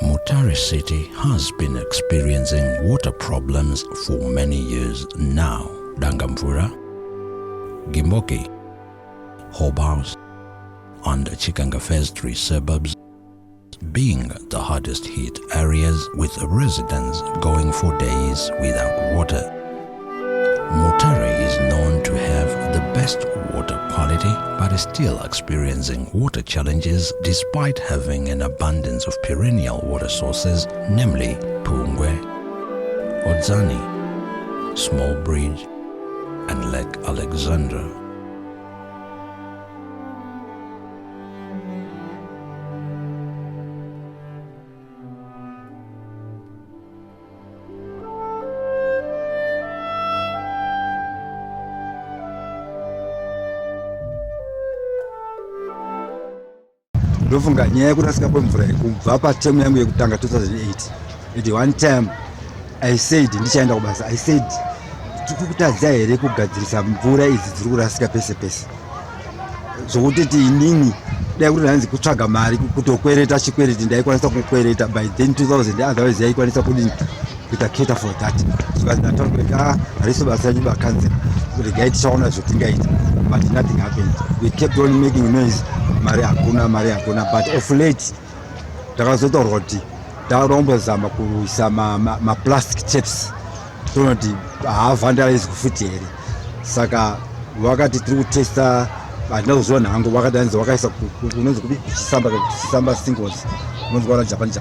Mutare city has been experiencing water problems for many years now. Dangamvura, Gimboki, Hobhouse, and Chikanga Phase 3 suburbs being the hardest hit areas, with residents going for days without water. Mutare is known to have the best water quality, but is still experiencing water challenges despite having an abundance of perennial water sources, namely Pungwe, Odzani, Small Bridge, and Lake Alexandra. Ndofunga nyaya yekurasika kwemvura kubva patemu yangu yekutanga 2008. At one time I said ndichaenda kubasa, I said tikukutadza here kugadzirisa mvura idzi dziri kurasika pese pese, zvokutiti inini dai kuti hanzi kutsvaga mari kutokwereta chikwereti ndaikwanisa kukwereta by then 2000, otherwise yaikwanisa kudini kuita cater for that. Saka ndataurika hariso basa ranyu bakansela regai tichaona zvotingaita, but nothing happened. We kept on making noise, mari hakuna, but of late takazotaurwa kuti takarombozama kuisa maplastic chips, tonoti haavandalize kufuti here. Saka wakati tiri kutesta, handina kuzviona hangu, wakati hanzi wakaisa unonzi kuti kuchisamba singles, unonzi kwaura Japan.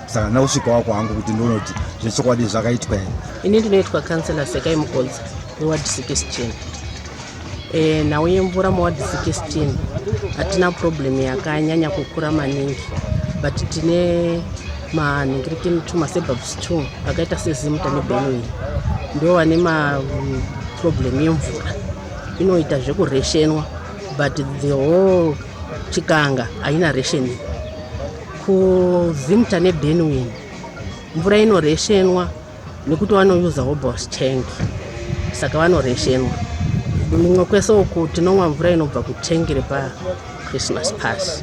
Saka nausvika wako hangu kuti ndinoona kuti zvechokwadi zvakaitwa here. Ini ndinoitwa kansela Sekai Mukodza muward 16. Nhau yemvura muward 16 hatina problem yakanyanya kukura maningi, but tine manhingirikini 2 masuburbs 2 akaita seZimta neBenway ndo vane maproblem yemvura inoita zvekureshenwa, but the whole Chikanga haina reshening. KuZimta neBenway mvura inoreshenwa nekuti vanouza Hobhouse Chikanga, saka vanoreshenwa. Mumwe kwese uku tinomwa mvura inobva kutengi repaChristmas Pass.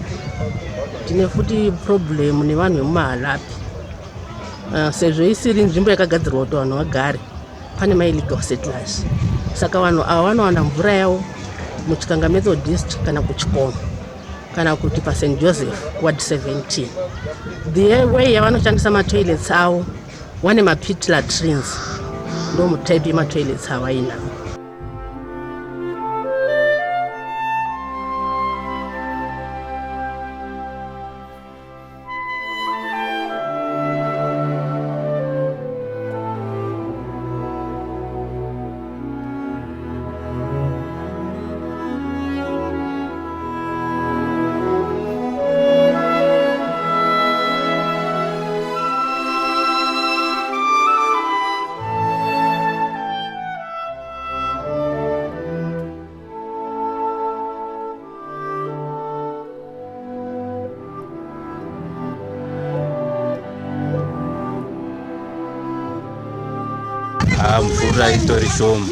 Tine futi problem nevanhu vemumahalapi, sezvo isiri nzvimbo yakagadzirwa kuti vanhu vagare, pane maillegal settlers. Saka vanhu ava vanowana mvura yavo muChikanga Methodist kana kuChikomo kana kuti paSt Joseph ward 17. The way yavanoshandisa matoilets avo vane mapit latrines, ndo mutype yematoilets ava inawo. Mvura itori shoma.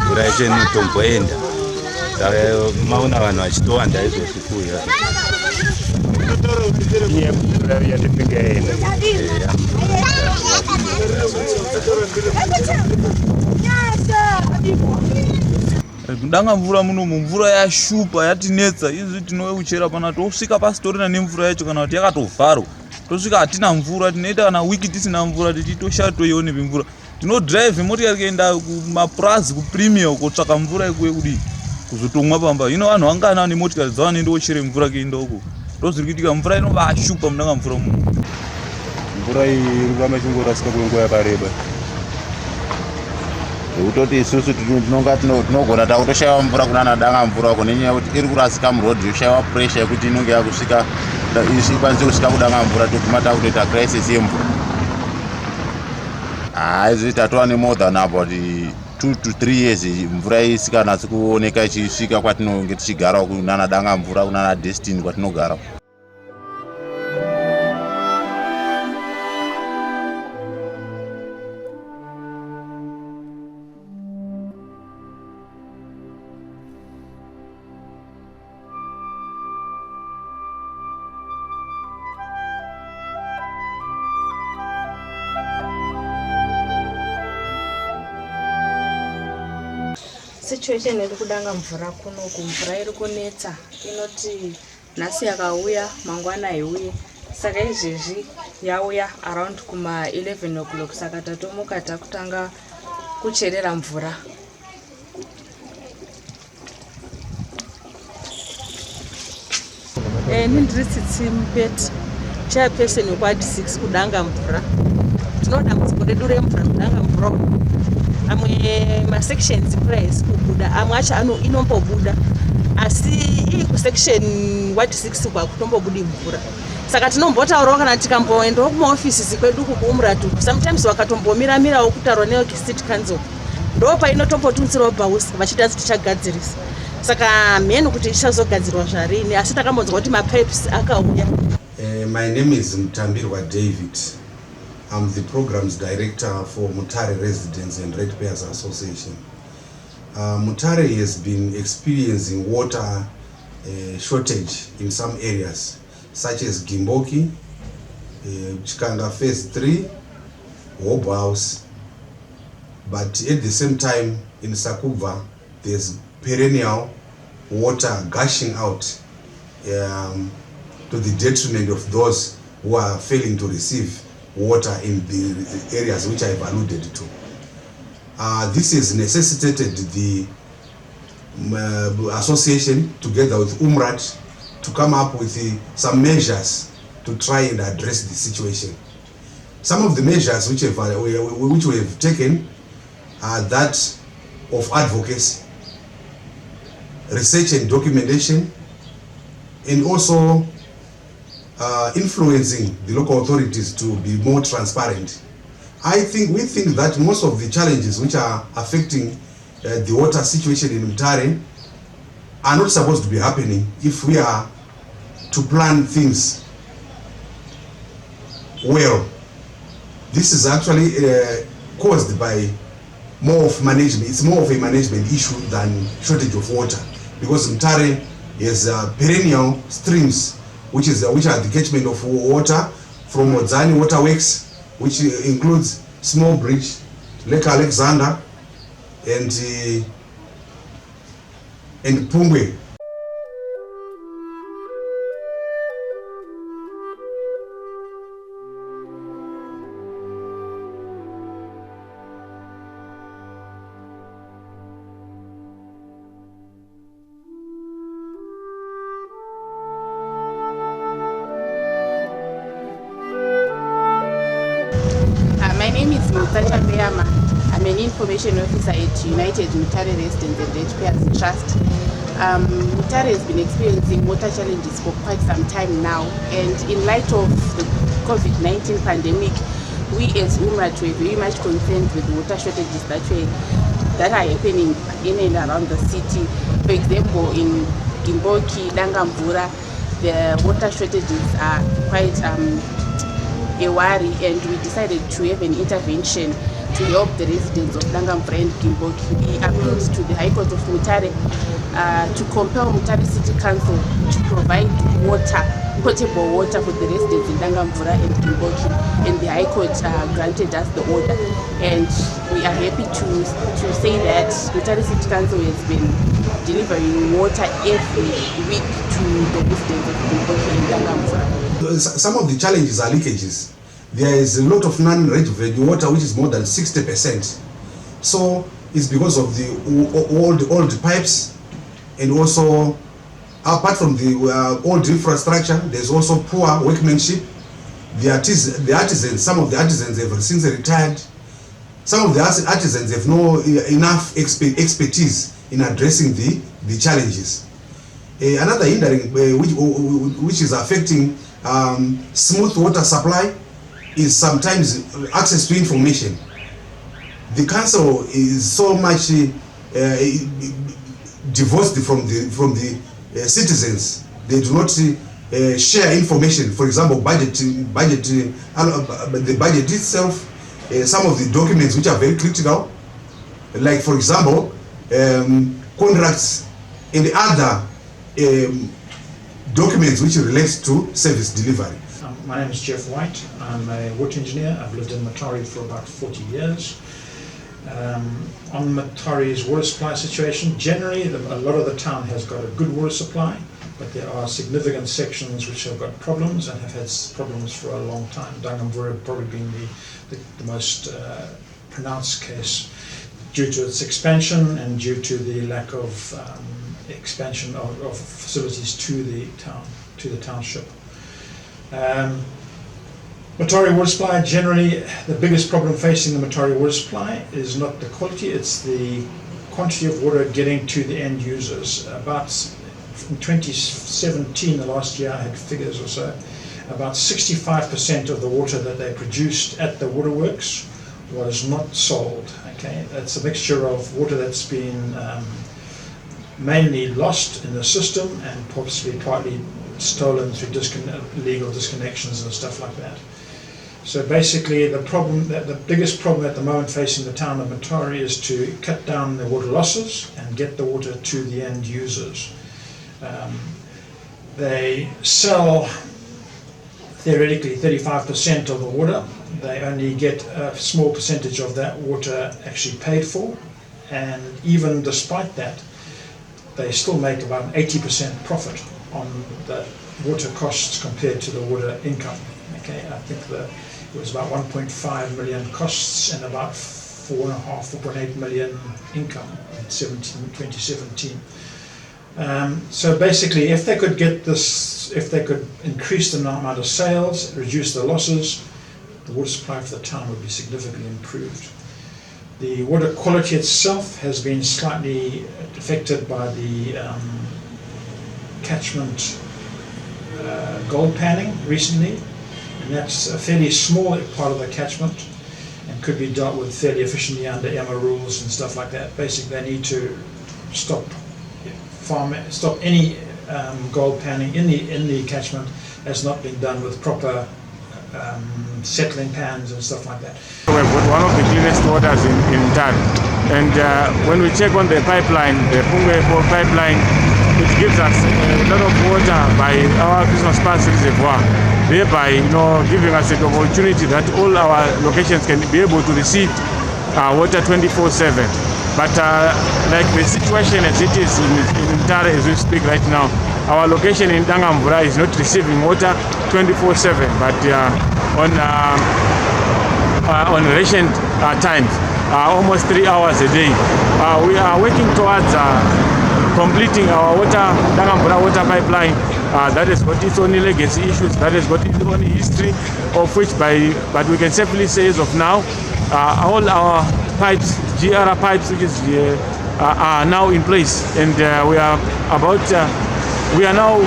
Mvura yeshe inotomboenda. Saka maona vanhu vachitowanda izvozvi kuuya. Iye mvura yatipinga enda. Dangamvura muno mvura yashupa yatinetsa, izvi tinouchera pana tosvika pasitorina nemvura yacho kana kuti yakatovharwa. Tosvika hatina mvura, tinoita kana wiki tisina mvura, tichitoshatoione mvura. Tinodrive motikari kuenda kumapurazi kuPremier kotsvaka mvura ikuye kudi kuzotomwa pamba. Hino vanhu vangana vane motikari dzavanoenda kochere mvura kuenda uko. Ndozviri kuitika, mvura inobashupa muDangamvura muno. Mvura iyi iri kuramba ichingorasika kwenguva yakareba. Zvekutoti isusu tinogona takutoshayiwa mvura kunana Dangamvura uko nenyaya yekuti iri kurasika murodhi, yoshayiwa pressure yekuti inenge yakusvika ikwanise kusvika kuDangamvura toguma takutoita crisis yemvura. Izvi tatova nemore than about 2 to 3 years mvura isikanatsi kuoneka ichisvika kwatinenge tichigara kunana Dangamvura, kunana Destiny kwatinogara. situation iri kudangamvura kunoku mvura iri kunetsa inoti nhasi yakauya mangwana haiuye saka izvezvi yauya around kuma 11 o'clock saka tatomuka takutanga kucherera mvura. Ndiri Tsitsi Mupeti, chairperson wekward 6 kudangamvura. Tinodambudziko redu remvura kudangamvura. Amwe masections mvura haisi kubuda, amwe acho inombobuda, asi iri kusection ward 6 kwakutombobudi mvura. Saka tinombotaurawo kana tikamboendawo kumaofisisi kwedu kuumratu, sometimes vakatombomira-mirawo kutaurwa necity council, ndo painotombotunzirawo bhausi vachida kuti tichagadzirisa. Saka mhenu kuti ichazogadzirwa zvarini, asi takambonzwa kuti mapipes akauya. My name is Mutambirwa David. I'm the programs director for Mutare Residents and Ratepayers Association. Mutare has been experiencing water shortage in some areas, such as Gimboki, Chikanga Phase 3, Hobhouse, but at the same time in Sakubva, there's perennial water gushing out to the detriment of those who are failing to receive water in the areas which I've alluded to. This has necessitated the association together with UMRAT to come up with some measures to try and address the situation. Some of the measures which we have taken are that of advocacy, research and documentation, and also influencing the local authorities to be more transparent. We think that most of the challenges which are affecting the water situation in Mutare are not supposed to be happening if we are to plan things well. This is actually caused by more of management. It's more of a management issue than shortage of water, because Mutare has perennial streams which are the catchment of water from Odzani Waterworks, which includes Small Bridge, Lake Alexander, and Pumbwe. My name is Mutare. I'm an information officer at United Mutare Residents and Ratepayers Trust. Mutare has been experiencing water challenges for quite some time now, and in light of the COVID-19 pandemic, we as UMRAT were very much concerned with the water shortages that are happening in and around the city. For example, in Gimboki, Dangamvura, the water shortages are quite a worry, and we decided to have an intervention to help the residents of Dangamvura and Gimboki. We appealed to the High Court of Mutare to compel Mutare City Council to provide water, potable water for the residents in Dangamvura and Gimboki, and the High Court granted us the order. And we are happy to say that Mutare City Council has been delivering water every week to the residents of Gimboki and Dangamvura. Some of the challenges are leakages. There is a lot of non-retrieved water which is more than 60%. So it's because of the old pipes, and also apart from the old infrastructure, there's also poor workmanship. The artisans, some of the artisans have since retired. Some of the artisans have no enough expertise in addressing the challenges. Another hindering which is affecting smooth water supply is sometimes access to information. The council is so much divorced from the citizens. They do not share information. For example, the budget itself, some of the documents which are very critical, like for example, contracts and the other documents which relate to service delivery. My name is Jeff White. I'm a water engineer. I've lived in Mutare for about 40 years. On Mutare's water supply situation, generally a lot of the town has got a good water supply, but there are significant sections which have got problems and have had problems for a long time. Dangamvura probably being the most pronounced case due to its expansion and due to the lack of expansion of facilities to the town, to the township. Mutare water supply, generally the biggest problem facing the Mutare water supply is not the quality, it's the quantity of water getting to the end users. About in 2017, the last year I had figures or so, about 65% of the water that they produced at the waterworks was not sold. Okay, that's a mixture of water that's been mainly lost in the system and possibly partly stolen through illegal disconnections and stuff like that. So basically the biggest problem at the moment facing the town of Mutare is to cut down the water losses and get the water to the end users. They sell theoretically 35% of the water. They only get a small percentage of that water actually paid for, and even despite that they still make about an 80% profit on the water costs compared to the water income. Okay, I think it was about 1.5 million costs and about 4.8 million income in 2017. So basically, if they could get this, if they could increase the amount of sales, reduce the losses, the water supply for the town would be significantly improved. The water quality itself has been slightly affected by the catchment gold panning recently, and that's a fairly small part of the catchment and could be dealt with fairly efficiently under EMA rules and stuff like that. Basically, they need to stop any gold panning in the catchment. Has not been done with proper settling pans and stuff like that. We've got one of the cleanest waters in Mutare, and when we check on the pipeline, the Pungwe pipeline, it gives us a lot of water by our Christmas Pass reservoir, thereby giving us an opportunity that all our locations can be able to receive water 24/7. But like the situation as it is in Mutare as we speak right now, our location in Dangamvura is not receiving water 24/7, but on rationed times, almost 3 hours a day. We are working towards completing our Dangamvura water pipeline. That has got its own legacy issues, that has got its own history, of which but we can safely say as of now, all our pipes, GR pipes, which is are now in place, and we are now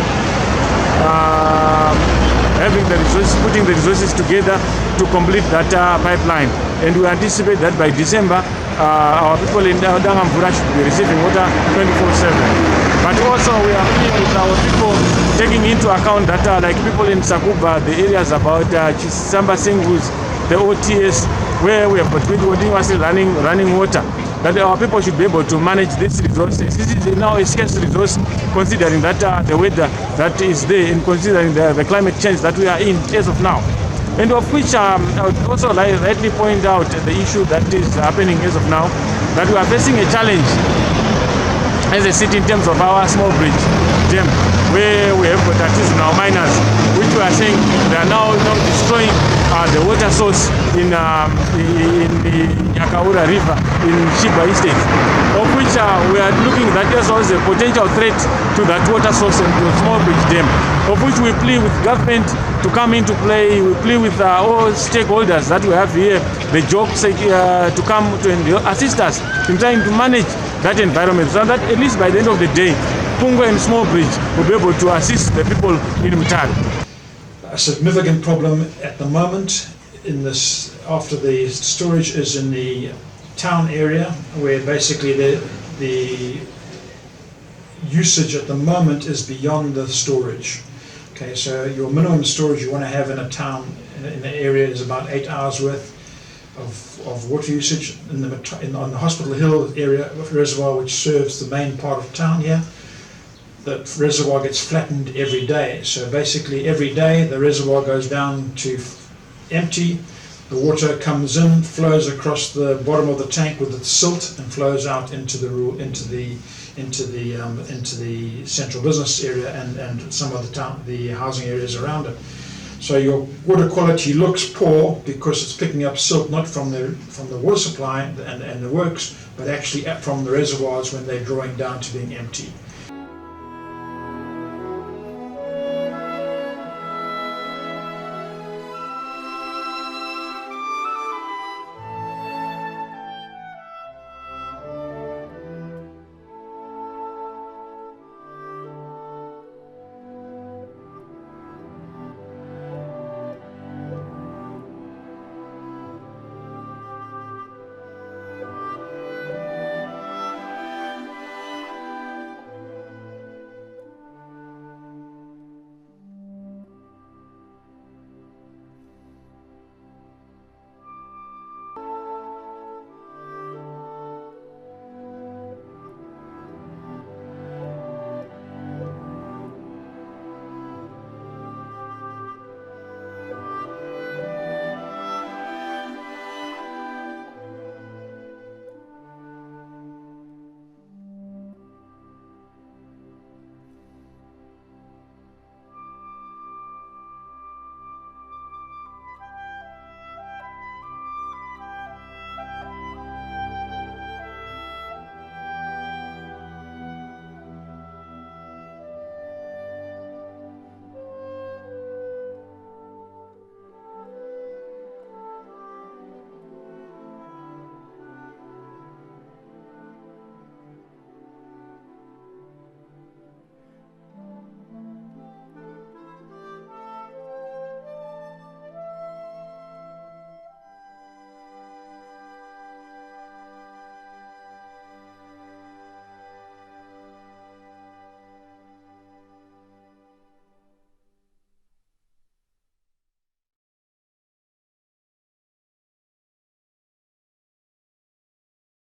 having the resources, putting the resources together to complete that pipeline, and we anticipate that by December our people in Dangamvura should be receiving water 24/7. But also we are dealing with our people, taking into account that like people in Sakuba, the areas about Chisamba Singus, the OTS, where we have got continuously running water, that our people should be able to manage these resources. This is now a scarce resource, considering that the weather that is there, and considering the climate change that we are in as of now. And of which I would also rightly point out the issue that is happening as of now, that we are facing a challenge as a city in terms of our small bridge dam, where we have got artisanal miners, which we are saying they are now destroying the water source in the Nyakaura River in Shiba Estate, of which we are looking that as well as a potential threat to that water source and the small bridge dam, of which we plea with government to come into play. We plea with all stakeholders that we have here, the jobs to come to assist us in trying to manage that environment, so that at least by the end of the day, Pungwe and Small Bridge will be able to assist the people in Mutare. A significant problem at the moment in this, after the storage, is in the town area, where basically the usage at the moment is beyond the storage. Okay, so your minimum storage you want to have in a town, in the area, is about 8 hours worth of water usage. On the Hospital Hill area reservoir, which serves the main part of town here, the reservoir gets flattened every day. So basically every day the reservoir goes down to empty. The water comes in, flows across the bottom of the tank with its silt, and flows out into the central business area and some of the housing areas around it. So your water quality looks poor because it's picking up silt not from the water supply and the works, but actually from the reservoirs when they're drawing down to being empty.